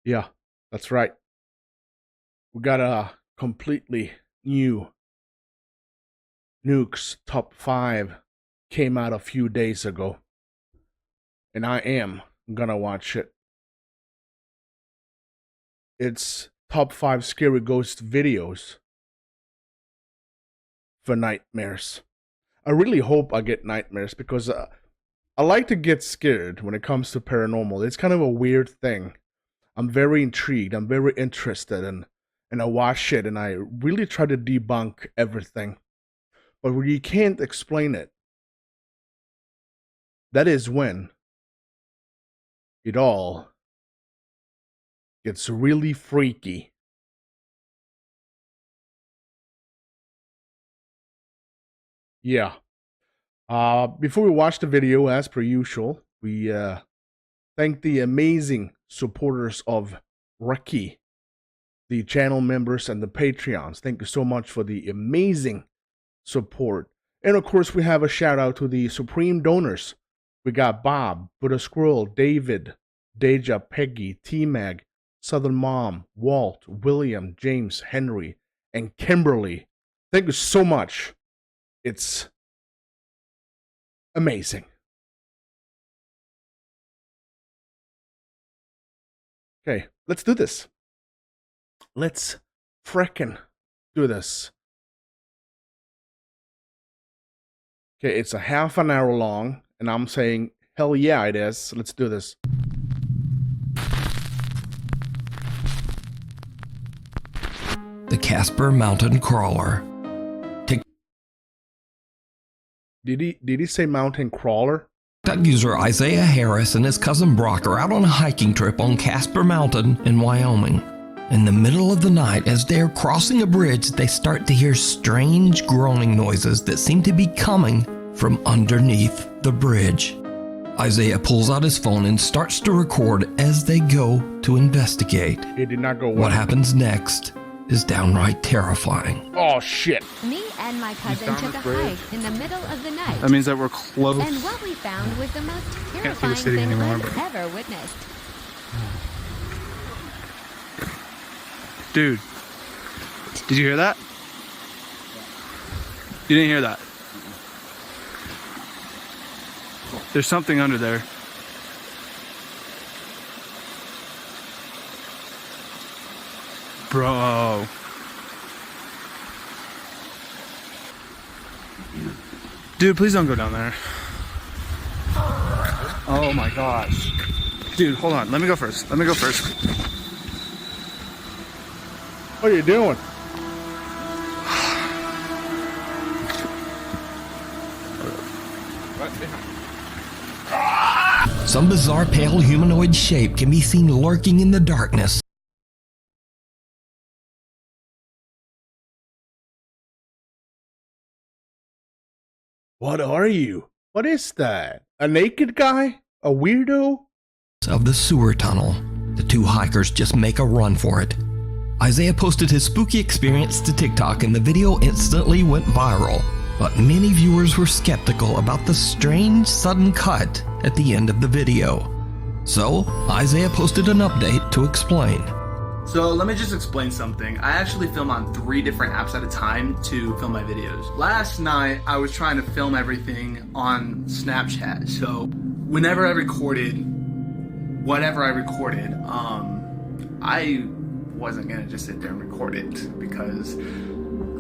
Yeah, that's right. We got a completely new Nuke's top 5 came out a few days ago. And I am gonna watch it. It's top 5 scary ghost videos for nightmares. I really hope I get nightmares because I like to get scared when it comes to paranormal. It's kind of a weird thing. I'm very intrigued. I'm very interested and I watch it and I really try to debunk everything. But when you can't explain it, that is when it all gets really freaky. Yeah. Before we watch the video, as per usual, we thank the amazing supporters of Recky, the channel members and the Patreons. Thank you so much for the amazing support. And of course, we have a shout out to the supreme donors. We got Bob, buddasquirrel, David, Deja, Peggy, T-Mag, SouthernMom, Walt, William, James, Henry, and Kimberly. Thank you so much. It's amazing. Okay, let's do this. Let's frickin' do this. Okay, it's a half an hour long, and I'm saying, hell yeah, it is. Let's do this. The Casper Mountain Crawler. Did he say mountain crawler? TikTok user Isaiah Harris and his cousin Brock are out on a hiking trip on Casper Mountain in Wyoming. In the middle of the night, as they are crossing a bridge, they start to hear strange groaning noises that seem to be coming from underneath the bridge. Isaiah pulls out his phone and starts to record as they go to investigate. It did not go well. What happens next is downright terrifying. Oh shit. Me and my cousin took a hike in the middle of the night. That means that we're close. And what we found was the most Can't see the terrifying city thing anymore, I've but- ever witnessed. Dude, did you hear that? You didn't hear that? There's something under there. Bro. Dude, please don't go down there. Oh my gosh. Dude, hold on. Let me go first. Let me go first. What are you doing? Some bizarre pale humanoid shape can be seen lurking in the darkness. What are you? What is that? A naked guy? A weirdo? Of the sewer tunnel. The two hikers just make a run for it. Isaiah posted his spooky experience to TikTok and the video instantly went viral. But many viewers were skeptical about the strange sudden cut at the end of the video. So, Isaiah posted an update to explain. So let me just explain something. I actually film on 3 different apps at a time to film my videos. Last night, I was trying to film everything on Snapchat. So whenever I recorded, whatever I recorded, I wasn't gonna just sit there and record it because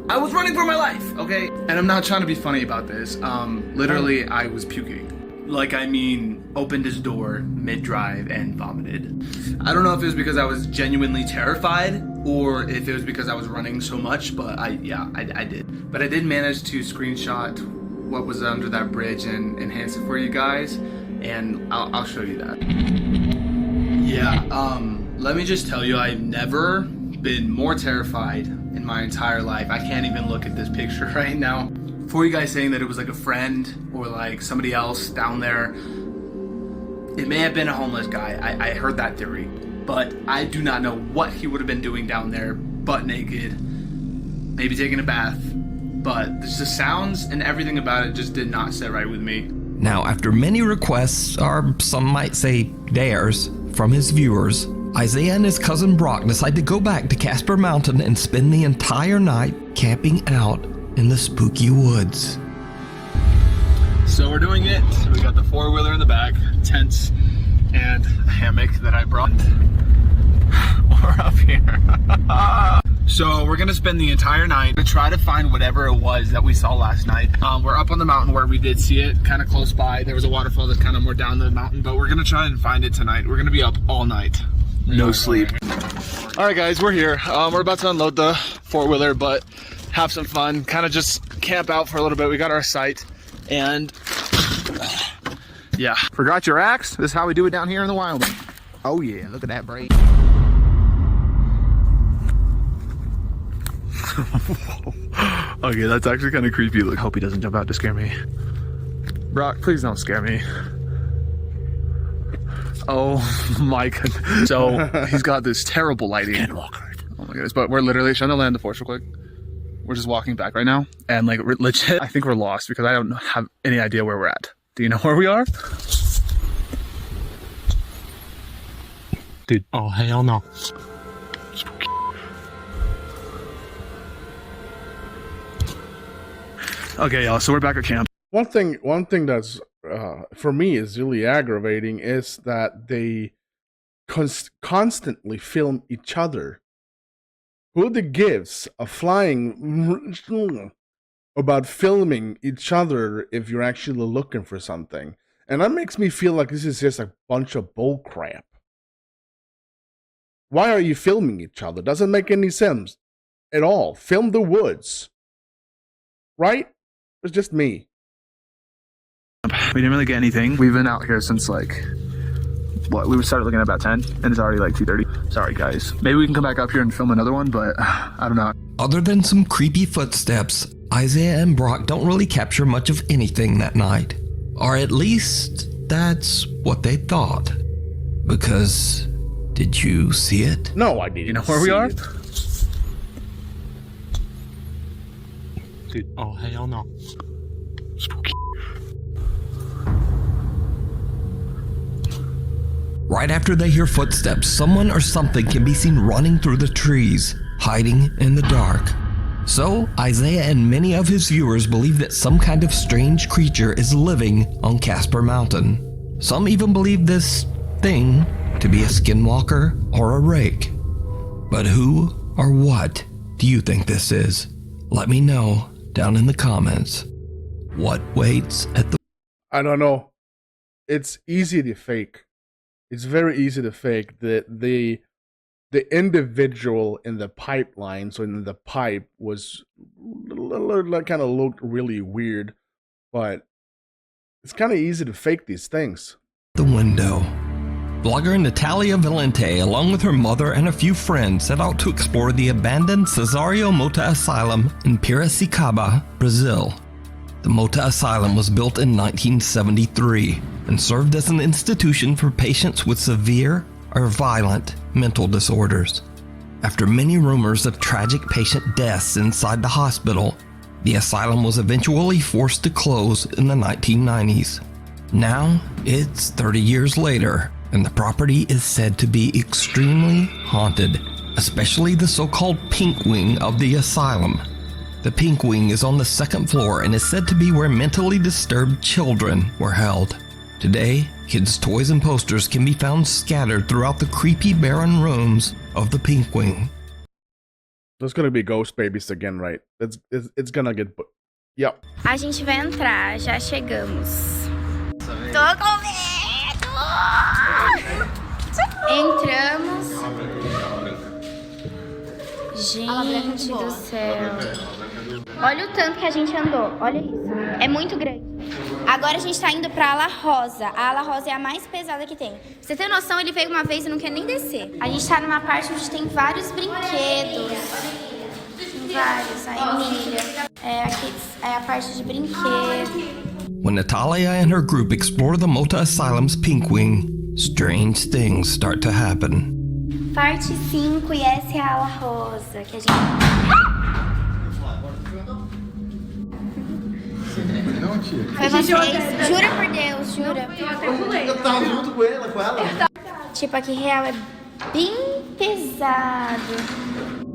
I was running for my life, okay? And I'm not trying to be funny about this. Literally, I was puking. Like, I mean, opened his door mid-drive and vomited. I don't know if it was because I was genuinely terrified or if it was because I was running so much, but I did. But I did manage to screenshot what was under that bridge and enhance it for you guys, and I'll show you that. Yeah, let me just tell you, I've never been more terrified in my entire life. I can't even look at this picture right now. For you guys saying that it was like a friend or like somebody else down there, it may have been a homeless guy. I heard that theory, but I do not know what he would have been doing down there, butt naked, maybe taking a bath, but the sounds and everything about it just did not sit right with me. Now, after many requests, or some might say dares, from his viewers, Isaiah and his cousin Brock decide to go back to Casper Mountain and spend the entire night camping out in the spooky woods. So we're doing it. We got the four-wheeler in the back, tents, and a hammock that I brought. We're up here. So we're gonna spend the entire night to try to find whatever it was that we saw last night. We're up on the mountain where we did see it, kind of close by. There was a waterfall that's kind of more down the mountain, but we're gonna try and find it tonight. We're gonna be up all night. No sleep. All right, guys, we're here. We're about to unload the four-wheeler, but have some fun. Kind of just camp out for a little bit. We got our site, and yeah. Forgot your axe? This is how we do it down here in the wild. Oh yeah, look at that braid. Okay, that's actually kind of creepy. Look, hope he doesn't jump out to scare me. Brock, please don't scare me. Oh my goodness. So he's got this terrible lighting. Oh my goodness, but we're literally trying to land the force real quick. We're just walking back right now, and like legit, I think we're lost because I don't have any idea where we're at. Do you know where we are? Dude, oh hell no. Okay, y'all, so we're back at camp. One thing that's for me is really aggravating is that they constantly film each other. Who the gives a flying about filming each other if you're actually looking for something? And that makes me feel like this is just a bunch of bullcrap. Why are you filming each other? Doesn't make any sense at all. Film the woods. Right? It's just me. We didn't really get anything. We've been out here since like, what, we started looking at about 10 and it's already like 2:30. Sorry guys. Maybe we can come back up here and film another one, but I don't know. Other than some creepy footsteps, Isaiah and Brock don't really capture much of anything that night. Or at least, that's what they thought. Because, did you see it? No, I didn't. You know where we are? It. Dude, oh hell no. Spooky. Right after they hear footsteps, someone or something can be seen running through the trees, hiding in the dark. So, Isaiah and many of his viewers believe that some kind of strange creature is living on Casper Mountain. Some even believe this thing to be a skinwalker or a rake. But who or what do you think this is? Let me know down in the comments. What waits at the... I don't know. It's easy to fake. It's very easy to fake. The individual in the pipeline, so in the pipe, was kind of looked really weird, but it's kind of easy to fake these things. The window. Blogger Natalia Valente, along with her mother and a few friends, set out to explore the abandoned Cesario Mota Asylum in Piracicaba, Brazil. The Mota Asylum was built in 1973 and served as an institution for patients with severe or violent mental disorders. After many rumors of tragic patient deaths inside the hospital, the asylum was eventually forced to close in the 1990s. Now, it's 30 years later, and the property is said to be extremely haunted, especially the so-called pink wing of the asylum. The pink wing is on the second floor and is said to be where mentally disturbed children were held. Today, kids' toys and posters can be found scattered throughout the creepy barren rooms of the pink wing. There's gonna be ghost babies again, right? It's gonna get... Yep. A gente vai entrar, já chegamos. Tô com medo! Entramos. Gente do céu. Olha o tanto que a gente andou, olha isso. É muito grande. Agora a gente tá indo pra ala rosa. A ala rosa é a mais pesada que tem. Pra você ter noção, ele veio uma vez e não quer nem descer. A gente tá numa parte onde tem vários brinquedos. Tem vários, a Emília. Aqui é a parte de brinquedos. When Natalia and her group explore the Mota Asylum's pink wing, strange things start to happen. Parte 5 e essa é a ala rosa que a gente... Foi vocês? Jura por Deus, jura? Eu tava junto com ela, Tipo, aqui real é bem pesado.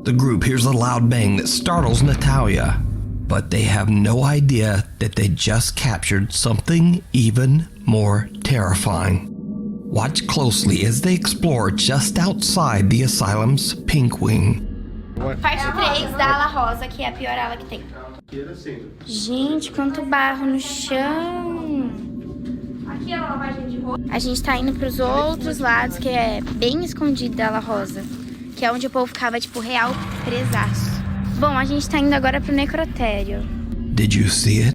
The group hears a loud bang that startles Natalia, but they have no idea that they just captured something even more terrifying. Watch closely as they explore just outside the asylum's pink wing. Parte 3 da ala rosa, que é a pior ala que tem. Gente, quanto barro no chão. Aqui é a lavagem de roupa. A gente tá indo pros outros lados, que é bem escondido da ala rosa. Que é onde o povo ficava, tipo, real presaço. Bom, a gente tá indo agora pro necrotério. Did you see it?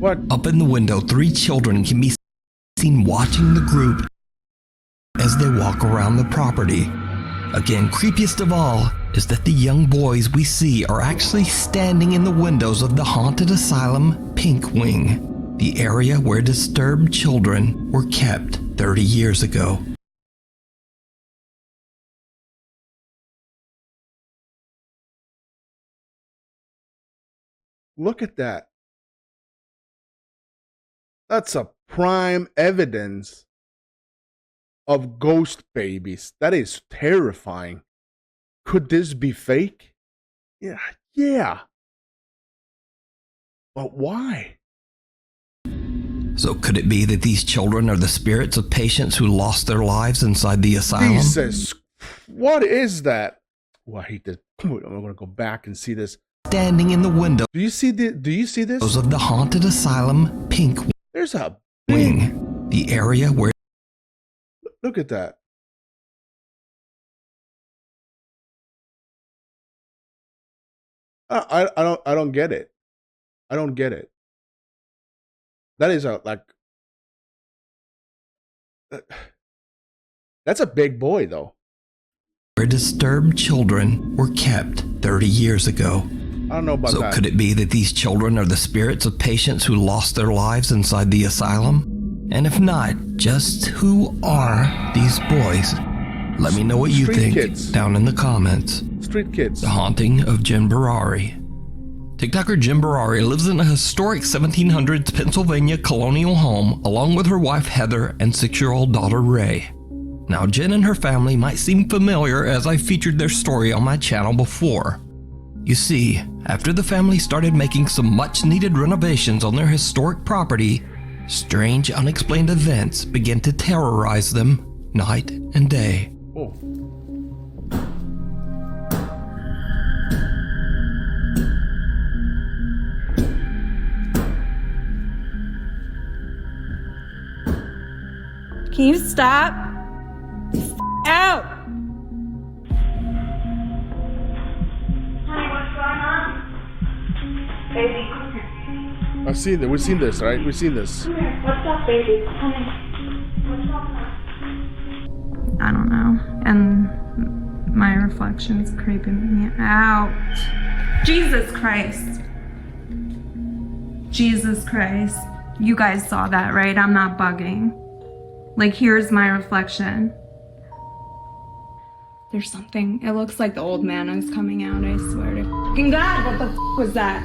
What? Up in the window, 3 children can be seen watching the group as they walk around the property. Again, creepiest of all is that the young boys we see are actually standing in the windows of the haunted asylum Pink Wing, the area where disturbed children were kept 30 years ago. Look at that. That's a prime evidence of ghost babies. That is terrifying. Could this be fake? Yeah. But why? So could it be that these children are the spirits of patients who lost their lives inside the asylum? Jesus, what is that? Oh, I hate this. I'm gonna go back and see this. Standing in the window. Do you see this? Of the haunted asylum Pink There's a big Wing, the area where. Look at that. I don't get it. I don't get it. That is that's a big boy though. Where disturbed children were kept 30 years ago. I don't know about that. So could it be that these children are the spirits of patients who lost their lives inside the asylum? And if not, just who are these boys? Let me know what you think down in the comments. Street kids. The haunting of Jim Barari. TikToker Jim Barari lives in a historic 1700s Pennsylvania colonial home along with her wife Heather and 6-year-old daughter Ray. Now Jen and her family might seem familiar as I featured their story on my channel before. You see, after the family started making some much needed renovations on their historic property, strange unexplained events began to terrorize them night and day. Oh. Can you stop? Out! Honey, what's going on? Baby, come here. I've seen that. We've seen this, right? We've seen this. Come here. What's up, baby? Honey, what's wrong? I don't know. And my reflection's creeping me out. Jesus Christ. Jesus Christ. You guys saw that, right? I'm not bugging. Like, here's my reflection. There's something. It looks like the old man is coming out, I swear to fucking God. What the was that?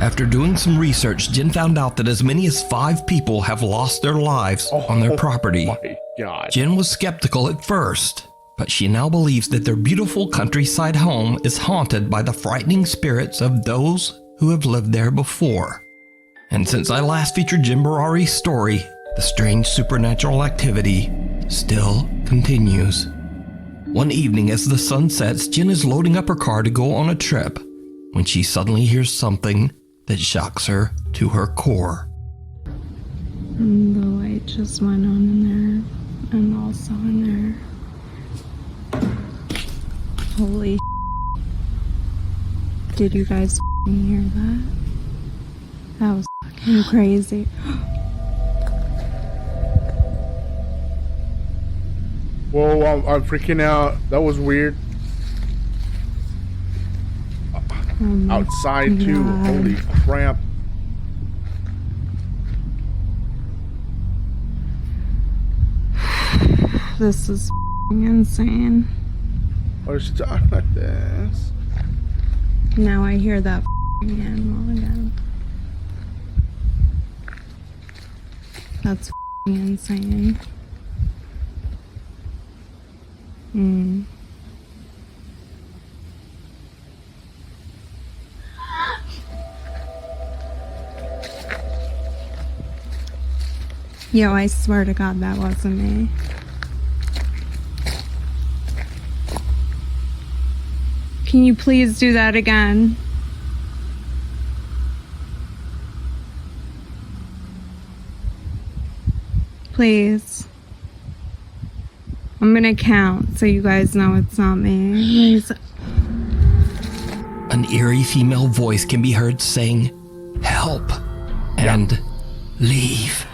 After doing some research, Jen found out that as many as 5 people have lost their lives on their property. Oh my God. Jen was skeptical at first, but she now believes that their beautiful countryside home is haunted by the frightening spirits of those who have lived there before. And since I last featured Jim Barari's story, the strange supernatural activity still continues. One evening as the sun sets, Jen is loading up her car to go on a trip when she suddenly hears something that shocks her to her core. And the light just went on in there, and also in there. Holy did you guys hear that? That was fucking crazy. Whoa, I'm freaking out. That was weird. Outside too. God. Holy crap. This is insane. Why is she talking like this? Now I hear that animal again. That's insane. Yo, I swear to God that wasn't me. Can you please do that again? Please. I'm gonna count so you guys know it's not me. Please. An eerie female voice can be heard saying, "Help," and "Leave."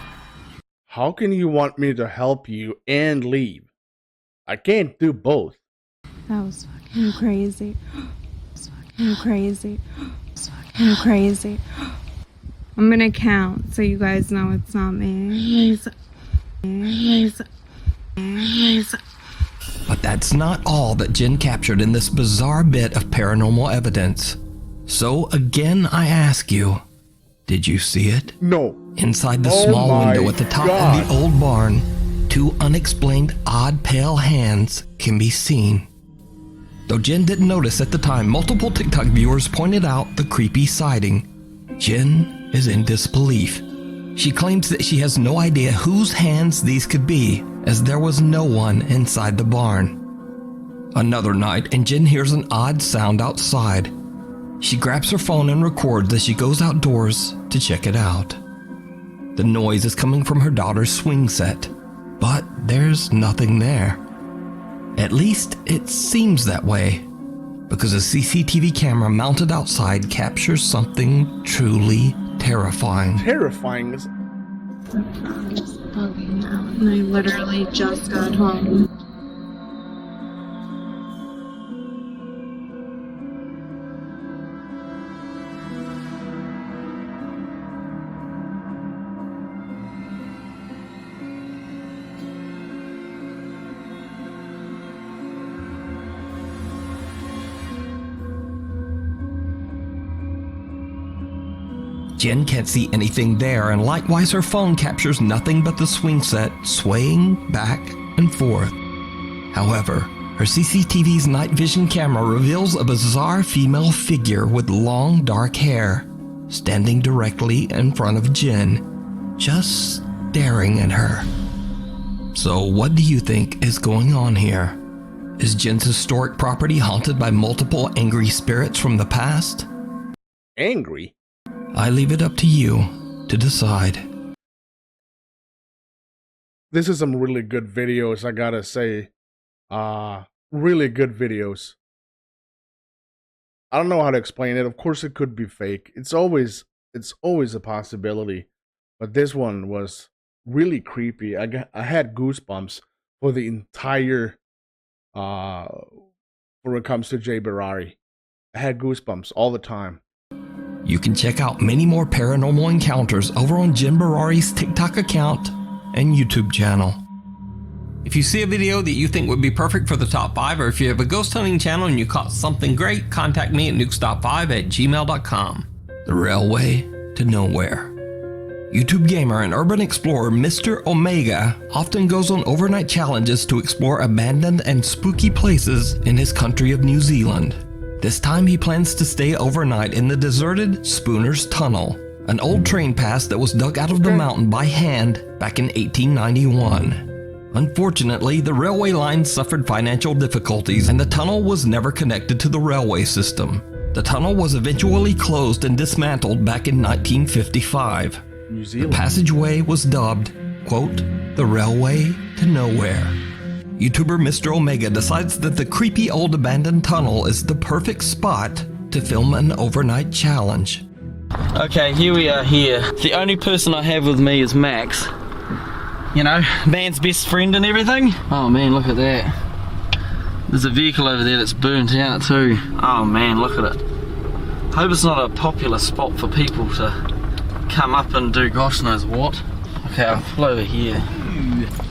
How can you want me to help you and leave? I can't do both. That was fucking crazy. It's fucking crazy. It's fucking crazy. I'm gonna count so you guys know it's not me. Please. But that's not all that Jen captured in this bizarre bit of paranormal evidence. So again, I ask you, did you see it? No. Inside the Oh small my window at the top God. of the old barn, two unexplained odd pale hands can be seen. Though Jen didn't notice at the time, multiple TikTok viewers pointed out the creepy sighting. Jen is in disbelief. She claims that she has no idea whose hands these could be, as there was no one inside the barn. Another night, and Jen hears an odd sound outside. She grabs her phone and records as she goes outdoors to check it out. The noise is coming from her daughter's swing set, but there's nothing there. At least it seems that way, because a CCTV camera mounted outside captures something truly terrifying. Terrifying is... I'm just bugging out, and I literally just got home. Jen can't see anything there, and likewise her phone captures nothing but the swing set swaying back and forth. However, her CCTV's night vision camera reveals a bizarre female figure with long dark hair, standing directly in front of Jen, just staring at her. So what do you think is going on here? Is Jen's historic property haunted by multiple angry spirits from the past? Angry? I leave it up to you to decide. This is some really good videos, I gotta say. Really good videos. I don't know how to explain it. Of course it could be fake. It's always a possibility. But this one was really creepy. I had goosebumps for the entire when it comes to Jay Barari. I had goosebumps all the time. You can check out many more paranormal encounters over on Jen Barari's TikTok account and YouTube channel. If you see a video that you think would be perfect for the top 5, or if you have a ghost hunting channel and you caught something great, contact me at nukestop5@gmail.com. The railway to nowhere. YouTube gamer and urban explorer Mr. Omega often goes on overnight challenges to explore abandoned and spooky places in his country of New Zealand. This time he plans to stay overnight in the deserted Spooner's Tunnel, an old train pass that was dug out of the mountain by hand back in 1891. Unfortunately, the railway line suffered financial difficulties and the tunnel was never connected to the railway system. The tunnel was eventually closed and dismantled back in 1955. New Zealand. The passageway was dubbed, quote, the railway to nowhere. YouTuber Mr. Omega decides that the creepy old abandoned tunnel is the perfect spot to film an overnight challenge. Okay, here we are here. The only person I have with me is Max. You know, man's best friend and everything. Oh man, look at that. There's a vehicle over there that's burnt out too. Oh man, look at it. Hope it's not a popular spot for people to come up and do gosh knows what. Okay, I'll pull over here.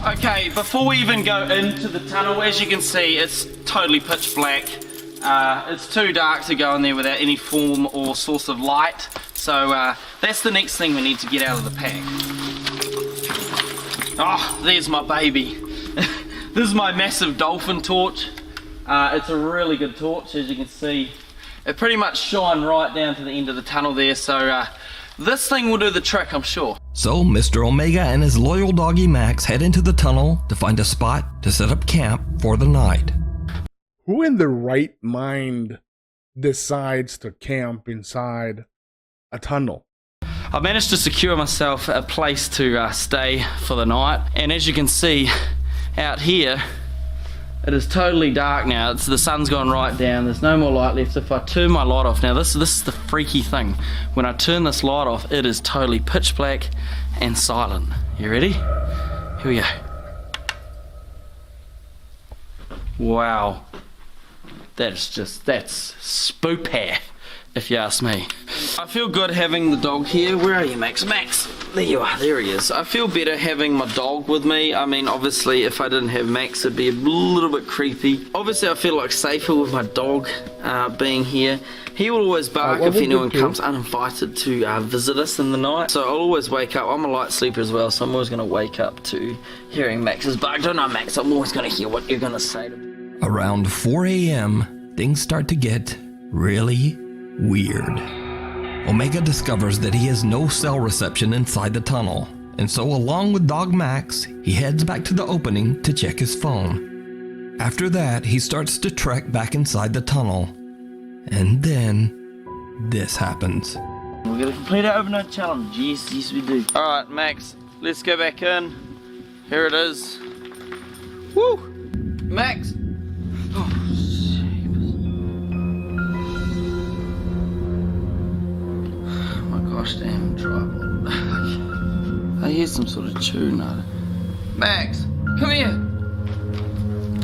Okay, before we even go into the tunnel, as you can see, it's totally pitch black. It's too dark to go in there without any form or source of light. So that's the next thing we need to get out of the pack. Oh, there's my baby. This is my massive dolphin torch. It's a really good torch, as you can see. It pretty much shines right down to the end of the tunnel there, so this thing will do the trick, I'm sure. So Mr. Omega and his loyal doggy Max head into the tunnel to find a spot to set up camp for the night. Who in their right mind decides to camp inside a tunnel? I managed to secure myself a place to stay for the night, and as you can see out here, it is totally dark now. The sun's gone right down. There's no more light left. If I turn my light off now, this is the freaky thing. When I turn this light off, it is totally pitch black and silent. You ready? Here we go. Wow, that's spoopy, if you ask me. I feel good having the dog here. Where are you, Max? Max, there you are. There he is. I feel better having my dog with me. I mean, obviously, if I didn't have Max, it'd be a little bit creepy. Obviously, I feel like safer with my dog being here. He will always bark if anyone comes uninvited to visit us in the night. So I'll always wake up. I'm a light sleeper as well, so I'm always going to wake up to hearing Max's bark. Don't know, Max. I'm always going to hear what you're going to say to me. Around 4 a.m., things start to get really weird. Omega discovers that he has no cell reception inside the tunnel, and so along with Dog Max, he heads back to the opening to check his phone. After that, he starts to trek back inside the tunnel, and then this happens. We're gonna complete our overnight challenge. Yes, we do. Alright, Max, let's go back in. Here it is. Woo! Max! Oh, gosh damn tripod. I hear some sort of tune out. Max, come here.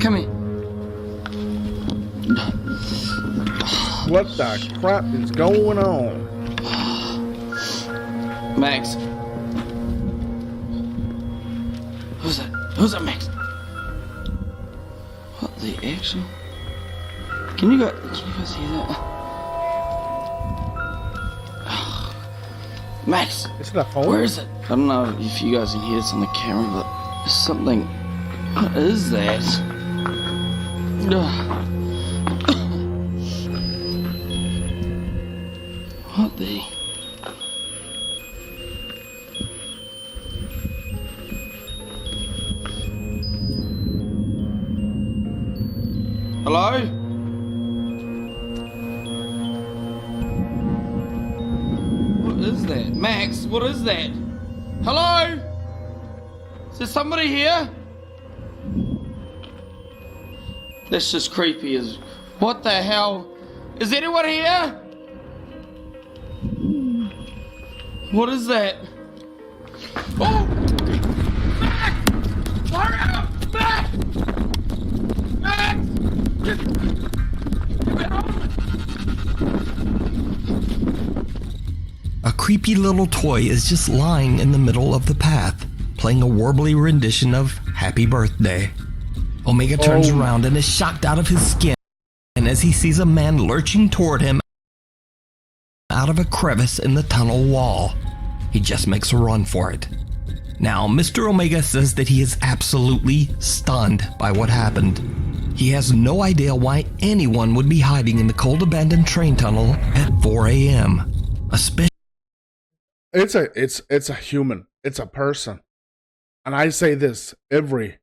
Come here. What the crap is going on? Max. Who's that? Who's that, Max? What the actual? Can you guys hear that? Max, Is it a phone? where is it? I don't know if you guys can hear this on the camera, but there's something. What is that? What the? Hello? What is that? Max, what is that? Hello? Is there somebody here? That's just creepy as... What the hell? Is anyone here? What is that? Oh! Max! Hurry up! Max! Max! A creepy little toy is just lying in the middle of the path, playing a warbly rendition of Happy Birthday. Omega turns around and is shocked out of his skin, and as he sees a man lurching toward him out of a crevice in the tunnel wall, he just makes a run for it. Now, Mr. Omega says that he is absolutely stunned by what happened. He has no idea why anyone would be hiding in the cold abandoned train tunnel at 4 a.m., especially It's a human. It's a person. And I say this every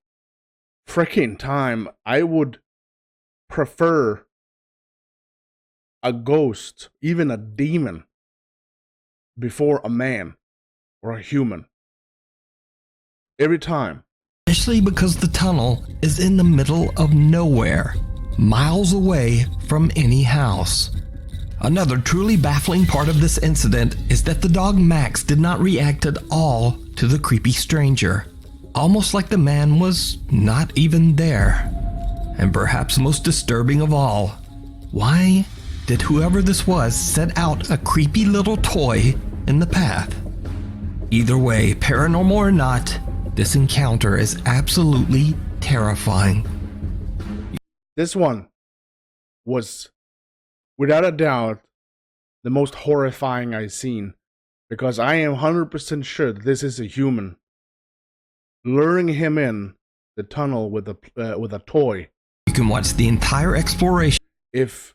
freaking time. I would prefer a ghost, even a demon, before a man or a human. Every time. especially because the tunnel is in the middle of nowhere, miles away from any house. Another truly baffling part of this incident is that the dog Max did not react at all to the creepy stranger, almost like the man was not even there. And perhaps most disturbing of all, why did whoever this was set out a creepy little toy in the path? Either way, paranormal or not, this encounter is absolutely terrifying. This one was, without a doubt, the most horrifying I've seen, because I am 100% sure that this is a human luring him in the tunnel with a toy. You can watch the entire exploration If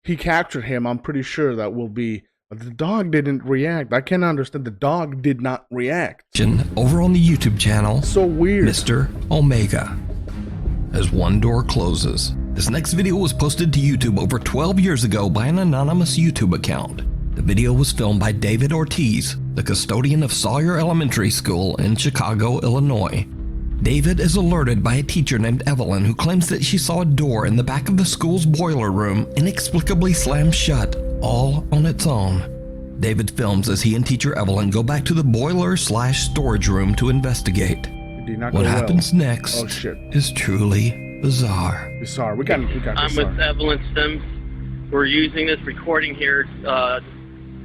he captured him, I'm pretty sure that will be. But the dog didn't react. I can't understand. The dog did not react. over on the YouTube channel, So weird. Mr. Omega. As one door closes. This next video was posted to YouTube over 12 years ago by an anonymous YouTube account. The video was filmed by David Ortiz, the custodian of Sawyer Elementary School in Chicago, Illinois. David is alerted by a teacher named Evelyn who claims that she saw a door in the back of the school's boiler room inexplicably slam shut, all on its own. David films as he and teacher Evelyn go back to the boiler/storage room to investigate. Did not What go happens well. next Oh shit. is truly bizarre. Bizarre. We got I'm bizarre. with Evelyn Sims. We're using this recording here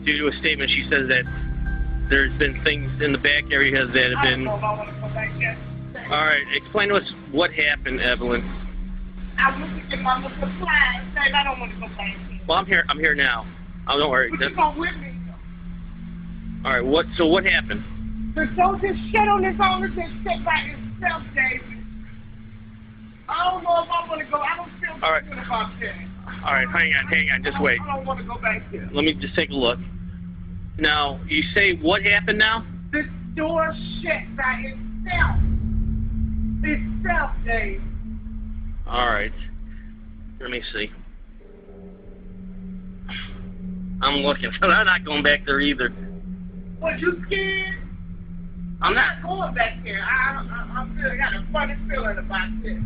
due to a statement. She says that there's been things in the back area that have been... All right, explain to us what happened, Evelyn. I went to get my supplies. Said I don't want to go back here. Well, I'm here now. Oh, don't worry. But you come with me. All right, what happened? The soldier shit on his own and just sit by himself, David. I don't know if I want to go. I don't feel All right. good about that. All right, hang on, just wait. I don't want to go back there. Let me just take a look. Now, you say what happened now? The door shut by itself. Itself, Dave. All right. Let me see. I'm looking, but I'm not going back there either. What, you scared? I'm not. Going back there. I'm really got a funny feeling about this.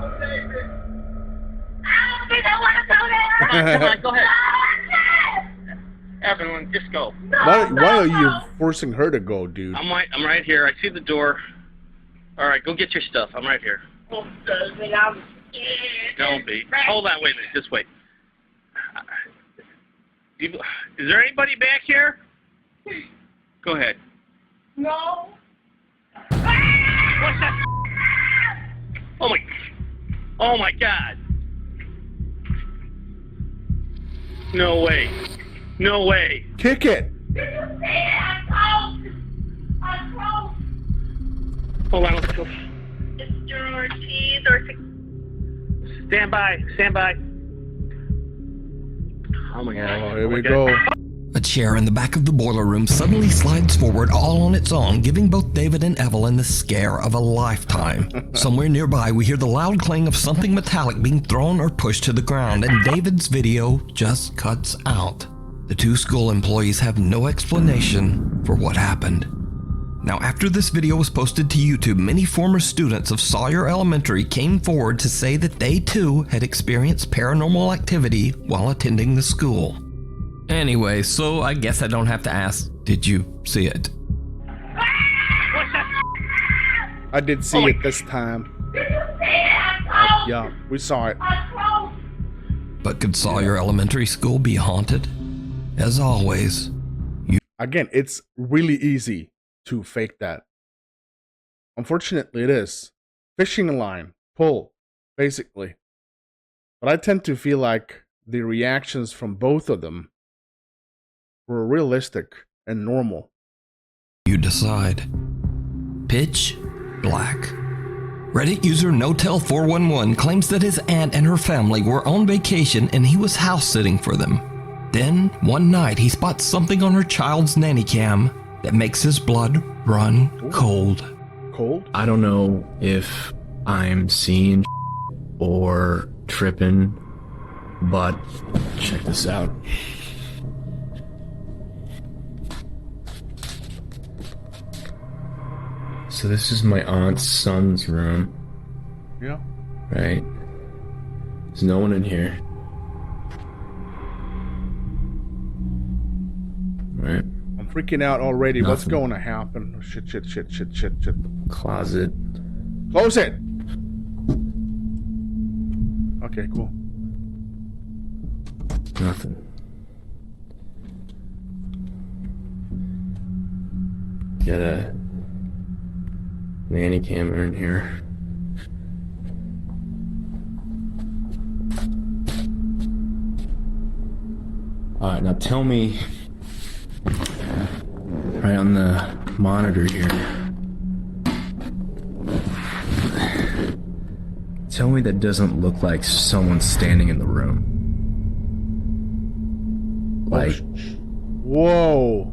Oh, David. I don't think I want to go there. Come on, go ahead. Evelyn, just go. Why are you forcing her to go, dude? I'm right here. I see the door. All right, go get your stuff. I'm right here. Oh, David, I'm scared. Don't be. Hold on, wait a minute. Just wait. Is there anybody back here? Go ahead. No. What's that? Oh my God. No way. No way. Kick it. Did you see it? I'm close. Hold on, let's go. Mr. Ortiz or... Stand by. Oh my God. Oh, here we go. A chair in the back of the boiler room suddenly slides forward all on its own, giving both David and Evelyn the scare of a lifetime. Somewhere nearby, we hear the loud clang of something metallic being thrown or pushed to the ground, and David's video just cuts out. The two school employees have no explanation for what happened. Now, after this video was posted to YouTube, many former students of Sawyer Elementary came forward to say that they too had experienced paranormal activity while attending the school. Anyway, so I guess I don't have to ask, did you see it? I did see it this time. Did you see it? Yeah, we saw it. But could Sawyer Elementary School be haunted? As always, Again, it's really easy to fake that. Unfortunately, it is. Fishing line, pull, basically. But I tend to feel like the reactions from both of them were realistic and normal. you decide. Pitch black. Reddit user NoTell411 claims that his aunt and her family were on vacation and he was house sitting for them. Then, one night, he spots something on her child's nanny cam that makes his blood run cold. Cold? I don't know if I'm seeing or tripping, but check this out. So this is my aunt's son's room. Yeah. Right? There's no one in here. Right? I'm freaking out already. What's Nothing. going to happen? Oh, shit. Closet. Close it! Okay, cool. Nothing. Got a nanny camera in here. Alright, now tell me, right on the monitor here, Tell me that doesn't look like someone standing in the room. Like, whoa.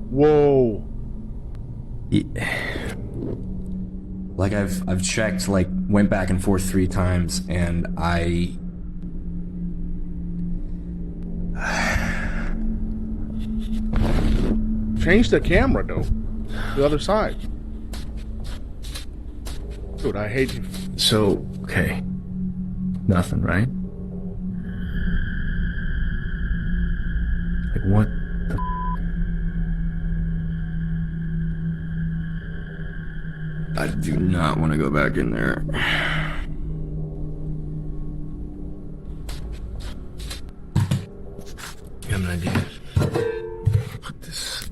Like I've checked, like went back and forth 3 times, and I change the camera though. The other side. Dude, I hate you. So, okay. Nothing, right? Like, what the I do not want to go back in there. You have an idea? Put this,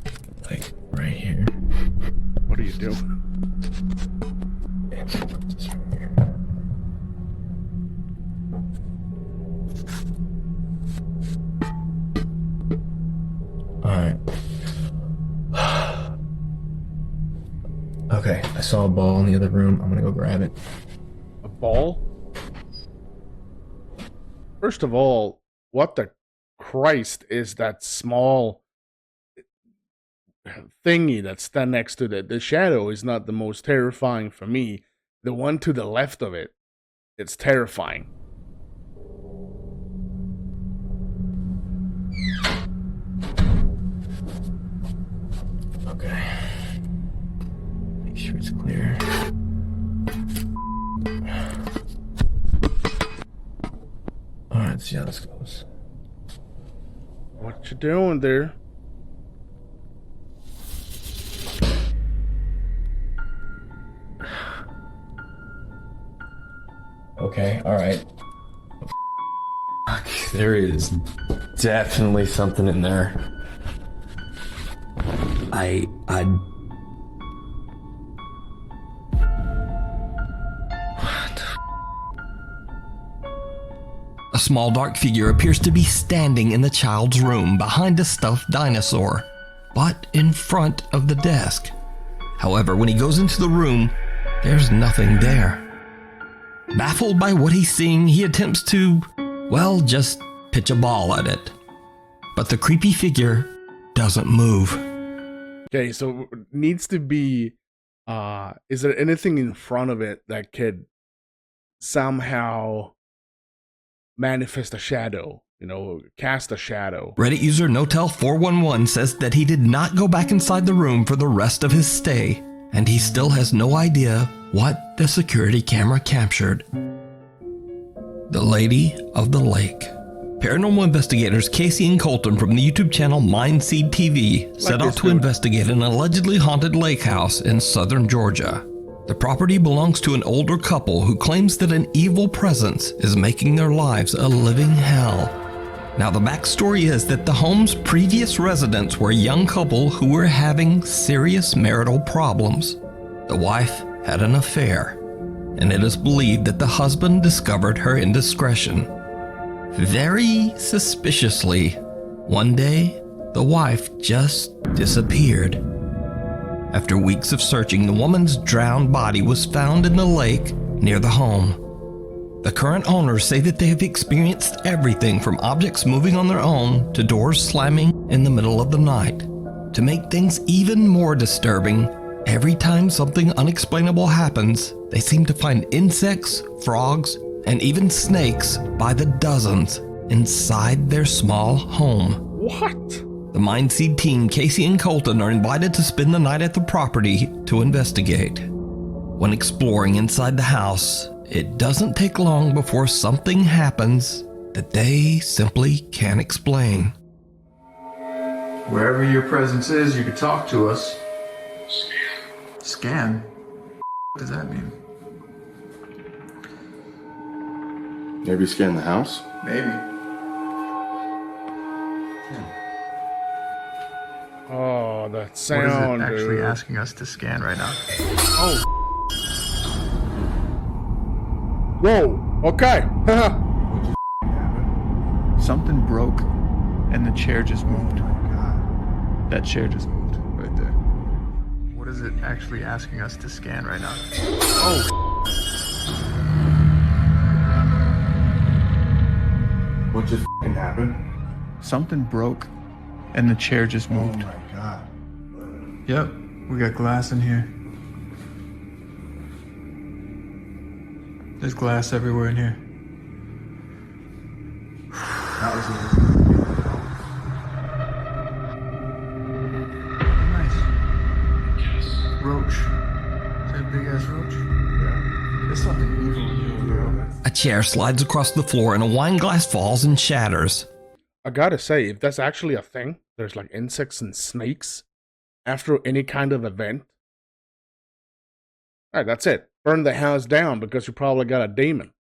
like, right here. What are you doing? Alright. Okay, I saw a ball in the other room. I'm gonna go grab it. A ball? First of all, what the Christ is that small thingy that's stand next to the shadow is not the most terrifying for me. The one to the left of it, it's terrifying. Okay. Make sure it's clear. Alright, let's see how this goes. What you doing there? Okay, alright. There is definitely something in there. A small dark figure appears to be standing in the child's room behind a stuffed dinosaur, but in front of the desk. However, when he goes into the room, there's nothing there. Baffled by what he's seeing, he attempts to, well, just pitch a ball at it. But the creepy figure doesn't move. Okay, so it needs to be, is there anything in front of it that could somehow manifest a shadow, you know, cast a shadow? Reddit user Notel411 says that he did not go back inside the room for the rest of his stay, and he still has no idea what the security camera captured. The Lady of the Lake. Paranormal investigators Casey and Colton from the YouTube channel Mindseed TV set out to investigate an allegedly haunted lake house in southern Georgia. The property belongs to an older couple who claims that an evil presence is making their lives a living hell. Now, the backstory is that the home's previous residents were a young couple who were having serious marital problems. The wife had an affair, and it is believed that the husband discovered her indiscretion. Very suspiciously, one day, the wife just disappeared. After weeks of searching, the woman's drowned body was found in the lake near the home. The current owners say that they have experienced everything from objects moving on their own to doors slamming in the middle of the night. To make things even more disturbing, every time something unexplainable happens, they seem to find insects, frogs, and even snakes by the dozens inside their small home. What? The Mindseed team, Casey and Colton, are invited to spend the night at the property to investigate. When exploring inside the house, it doesn't take long before something happens that they simply can't explain. Wherever your presence is, you can talk to us. Scan? What does that mean? Maybe scan the house? Maybe. Oh, that sound. What is it actually dude. asking us to scan right now? Oh. Whoa. Okay. Something broke and the chair just moved. That chair just moved right there. What is it actually asking us to scan right now? Oh. What just happened? Something broke, and the chair just moved. Oh my god. Yep, we got glass in here. There's glass everywhere in here. That was it. Nice. Roach. Is that a big ass roach? Yeah. There's something evil in here, bro. A chair slides across the floor and a wine glass falls and shatters. I gotta say, if that's actually a thing, there's like insects and snakes after any kind of event. Alright, that's it. Burn the house down because you probably got a demon.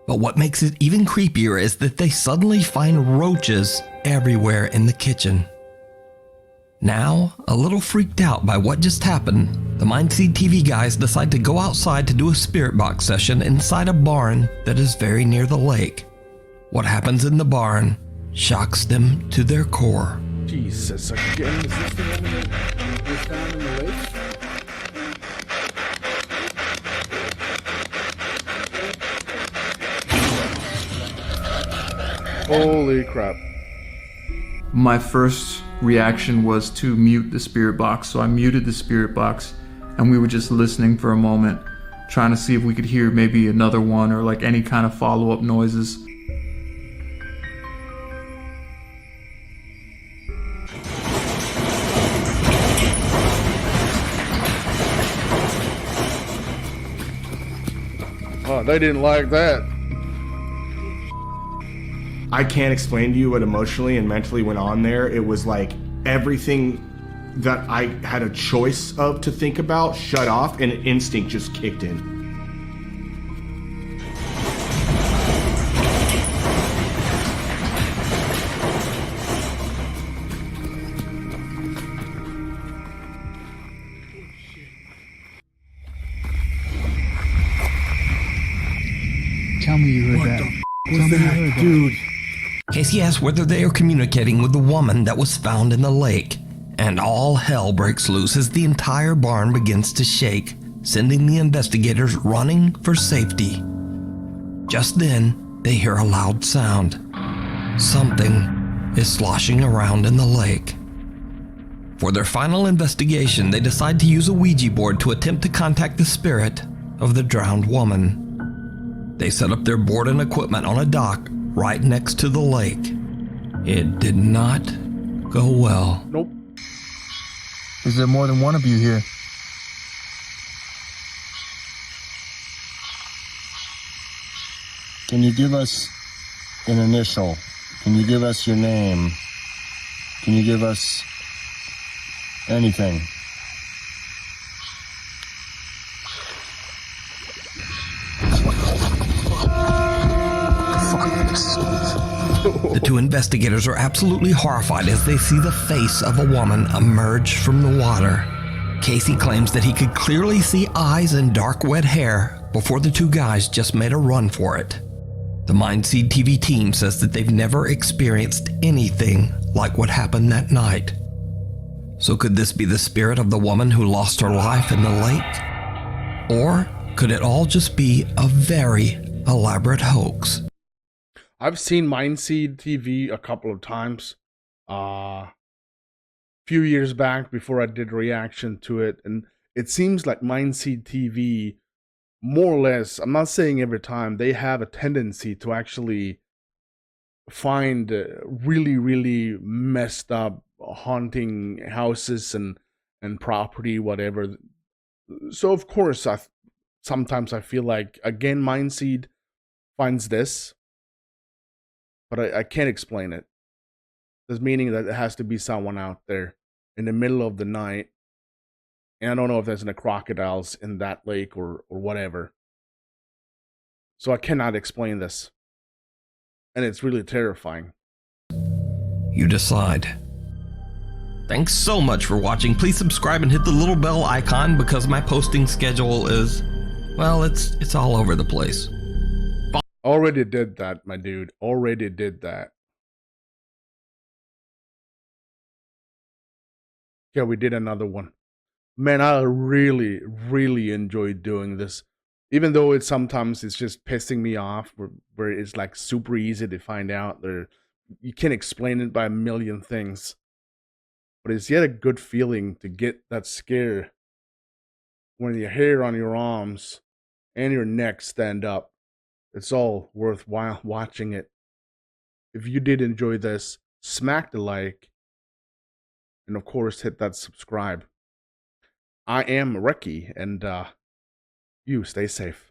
But what makes it even creepier is that they suddenly find roaches everywhere in the kitchen. Now, a little freaked out by what just happened, the Mindseed TV guys decide to go outside to do a spirit box session inside a barn that is very near the lake. What happens in the barn shocks them to their core. Jesus, again, is this the one that was found in the lake? Holy crap. My first reaction was to mute the spirit box, so I muted the spirit box, and we were just listening for a moment, trying to see if we could hear maybe another one or like any kind of follow-up noises. Oh, they didn't like that. I can't explain to you what emotionally and mentally went on there. It was like everything that I had a choice of to think about shut off and instinct just kicked in. Tell me you heard that. What's that, dude? Casey asks whether they are communicating with the woman that was found in the lake, and all hell breaks loose as the entire barn begins to shake, sending the investigators running for safety. Just then, they hear a loud sound. Something is sloshing around in the lake. For their final investigation, they decide to use a Ouija board to attempt to contact the spirit of the drowned woman. They set up their board and equipment on a dock right next to the lake. It did not go well. Nope. Is there more than one of you here? Can you give us an initial? Can you give us your name? Can you give us anything? The two investigators are absolutely horrified as they see the face of a woman emerge from the water. Casey claims that he could clearly see eyes and dark wet hair before the two guys just made a run for it. The Mindseed TV team says that they've never experienced anything like what happened that night. So could this be the spirit of the woman who lost her life in the lake? Or could it all just be a very elaborate hoax? I've seen Mindseed TV a couple of times. Few years back before I did a reaction to it, and it seems like Mindseed TV, more or less, I'm not saying every time, they have a tendency to actually find really, really messed up haunting houses and property, whatever. So of course, sometimes I feel like, again, Mindseed finds this, but I can't explain it. There's meaning that it has to be someone out there in the middle of the night. And I don't know if there's any crocodiles in that lake or whatever. So I cannot explain this. And it's really terrifying. You decide. Thanks so much for watching. Please subscribe and hit the little bell icon because my posting schedule is, well, it's all over the place. Already did that, my dude. Already did that. Yeah, we did another one. Man, I really, really enjoyed doing this. Even though it's sometimes it's just pissing me off, where it's like super easy to find out. You can explain it by a million things. But it's yet a good feeling to get that scare when your hair on your arms and your neck stand up. It's all worthwhile watching it. If you did enjoy this, smack the like, and of course hit that subscribe. I am Recky, and you stay safe.